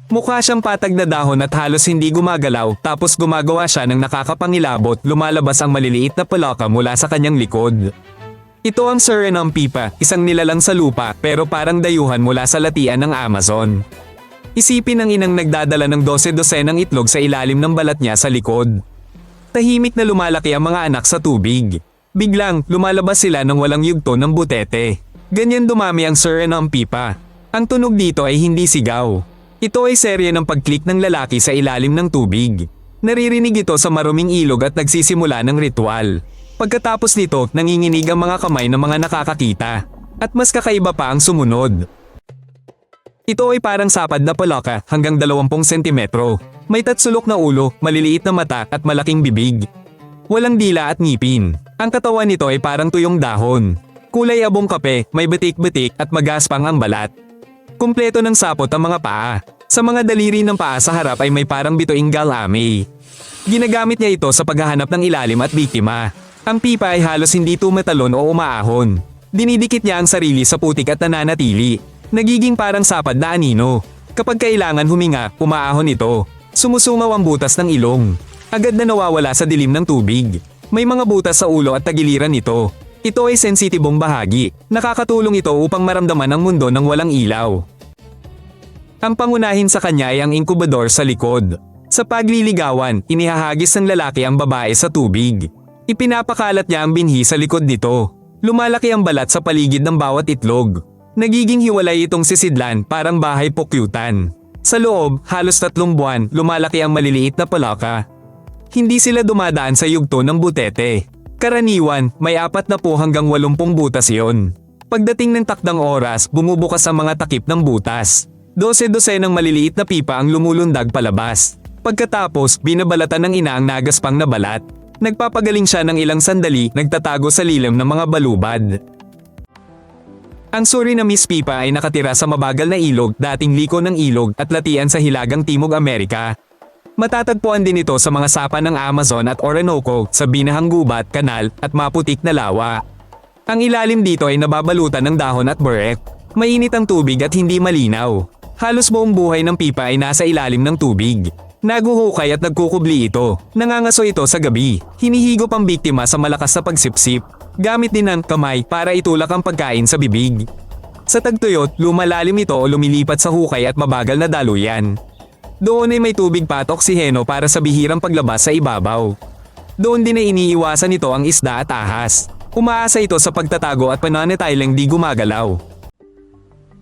Mukha siyang patag na dahon at halos hindi gumagalaw, tapos gumagawa siya ng nakakapangilabot, lumalabas ang maliliit na palaka mula sa kanyang likod. Ito ang Suriname pipa, isang nilalang sa lupa pero parang dayuhan mula sa latian ng Amazon. Isipin ng inang nagdadala ng 12-dosenang itlog sa ilalim ng balat niya sa likod. Tahimik na lumalaki ang mga anak sa tubig. Biglang, lumalabas sila ng walang yugto ng butete. Ganyan dumami ang Suriname pipa. Ang tunog dito ay hindi sigaw. Ito ay serye ng pag-click ng lalaki sa ilalim ng tubig. Naririnig ito sa maruming ilog at nagsisimula ng ritual. Pagkatapos nito, nanginginig ang mga kamay ng mga nakakakita. At mas kakaiba pa ang sumunod. Ito ay parang sapad na palaka hanggang 20 sentimetro. May tatsulok na ulo, maliliit na mata at malaking bibig. Walang dila at ngipin. Ang katawan nito ay parang tuyong dahon. Kulay abong kape, may batik-batik at magaspang ang balat. Kumpleto ng sapot ang mga paa. Sa mga daliri ng paa sa harap ay may parang bituing galame. Ginagamit niya ito sa paghahanap ng ilalim at biktima. Ang pipa ay halos hindi tumatalon o umaahon. Dinidikit niya ang sarili sa putik at nananatili. Nagiging parang sapad na anino. Kapag kailangan huminga, umaahon ito. Sumusungaw ang butas ng ilong. Agad na nawawala sa dilim ng tubig. May mga butas sa ulo at tagiliran nito. Ito ay sensitibong bahagi. Nakakatulong ito upang maramdaman ang mundo ng walang ilaw. Ang pangunahin sa kanya ay ang inkubador sa likod. Sa pagliligawan, inihahagis ng lalaki ang babae sa tubig. Ipinapakalat niya ang binhi sa likod nito. Lumalaki ang balat sa paligid ng bawat itlog. Nagiging hiwalay itong sisidlan, parang bahay pukyutan. Sa loob, halos 3 buwan, lumalaki ang maliliit na palaka. Hindi sila dumadaan sa yugto ng butete. Karaniwan, may 40 hanggang 80 butas iyon. Pagdating ng takdang oras, bumubukas ang mga takip ng butas. 12-dosenang maliliit na pipa ang lumulundag palabas. Pagkatapos, binabalatan ng ina ang nagaspang na balat. Nagpapagaling siya ng ilang sandali, nagtatago sa lilim ng mga balubad. Ang Surinamese pipa ay nakatira sa mabagal na ilog, dating liko ng ilog at latian sa Hilagang Timog Amerika. Matatagpuan din ito sa mga sapa ng Amazon at Orinoco, sa binahang gubat, kanal, at maputik na lawa. Ang ilalim dito ay nababalutan ng dahon at burek. Mainit ang tubig at hindi malinaw. Halos buong buhay ng pipa ay nasa ilalim ng tubig. Naguhukay at nagkukubli ito. Nangangaso ito sa gabi. Hinihigop ang biktima sa malakas na pagsipsip. Gamit din ng kamay para itulak ang pagkain sa bibig. Sa tagtuyot, lumalalim ito o lumilipat sa hukay at mabagal na daluyan. Doon ay may tubig pa at oksiheno para sa bihirang paglabas sa ibabaw. Doon din ay iniiwasan nito ang isda at ahas. Umaasa ito sa pagtatago at pananatiling di gumagalaw.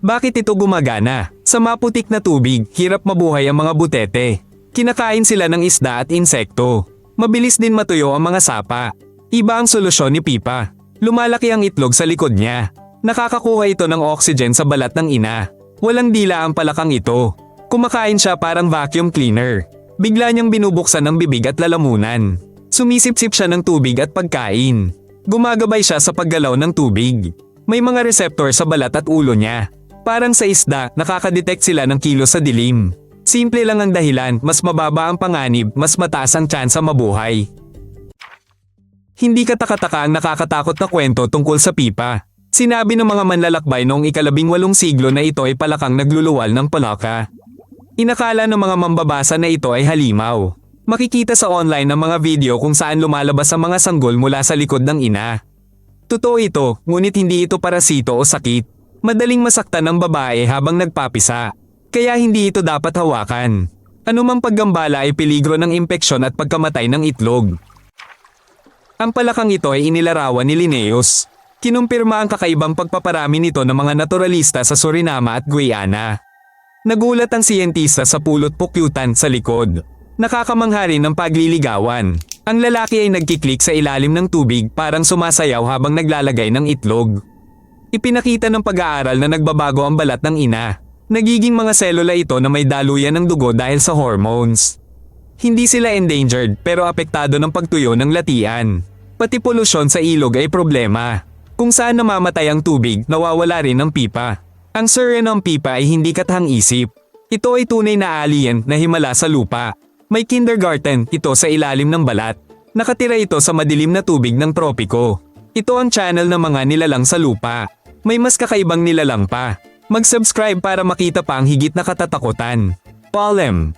Bakit ito gumagana? Sa maputik na tubig, hirap mabuhay ang mga butete. Kinakain sila ng isda at insekto. Mabilis din matuyo ang mga sapa. Iba ang solusyon ni Pipa. Lumalaki ang itlog sa likod niya. Nakakakuha ito ng oxygen sa balat ng ina. Walang dila ang palakang ito. Kumakain siya parang vacuum cleaner. Bigla niyang binubuksan ng bibig at lalamunan. Sumisipsip siya ng tubig at pagkain. Gumagabay siya sa paggalaw ng tubig. May mga receptor sa balat at ulo niya. Parang sa isda, nakakadetect sila ng kilos sa dilim. Simple lang ang dahilan, mas mababa ang panganib, mas mataas ang tsansa mabuhay. Hindi katakataka ang nakakatakot na kwento tungkol sa pipa. Sinabi ng mga manlalakbay noong ika-18 siglo na ito ay palakang nagluluwal ng palaka. Inakala ng mga mambabasa na ito ay halimaw. Makikita sa online ang mga video kung saan lumalabas ang mga sanggol mula sa likod ng ina. Totoo ito, ngunit hindi ito parasito o sakit. Madaling masaktan ng babae habang nagpapisa. Kaya hindi ito dapat hawakan. Anumang paggambala ay peligro ng impeksyon at pagkamatay ng itlog. Ang palakang ito ay inilarawan ni Linnaeus. Kinumpirma ang kakaibang pagpaparami nito ng mga naturalista sa Suriname at Guyana. Nagulat ang siyentista sa pulot pukyutan sa likod. Nakakamangha rin ng pagliligawan. Ang lalaki ay nagkiklik sa ilalim ng tubig parang sumasayaw habang naglalagay ng itlog. Ipinakita ng pag-aaral na nagbabago ang balat ng ina. Nagiging mga selula ito na may daluyan ng dugo dahil sa hormones. Hindi sila endangered pero apektado ng pagtuyo ng latian. Pati polusyon sa ilog ay problema. Kung saan namamatay ang tubig, nawawala rin ang pipa. Ang Suriname pipa ay hindi katahang-isip. Ito ay tunay na alien na himala sa lupa. May kindergarten ito sa ilalim ng balat. Nakatira ito sa madilim na tubig ng tropiko. Ito ang channel ng mga nilalang sa lupa. May mas kakaibang nilalang pa. Mag-subscribe para makita pa ang higit na katatakutan. Palem.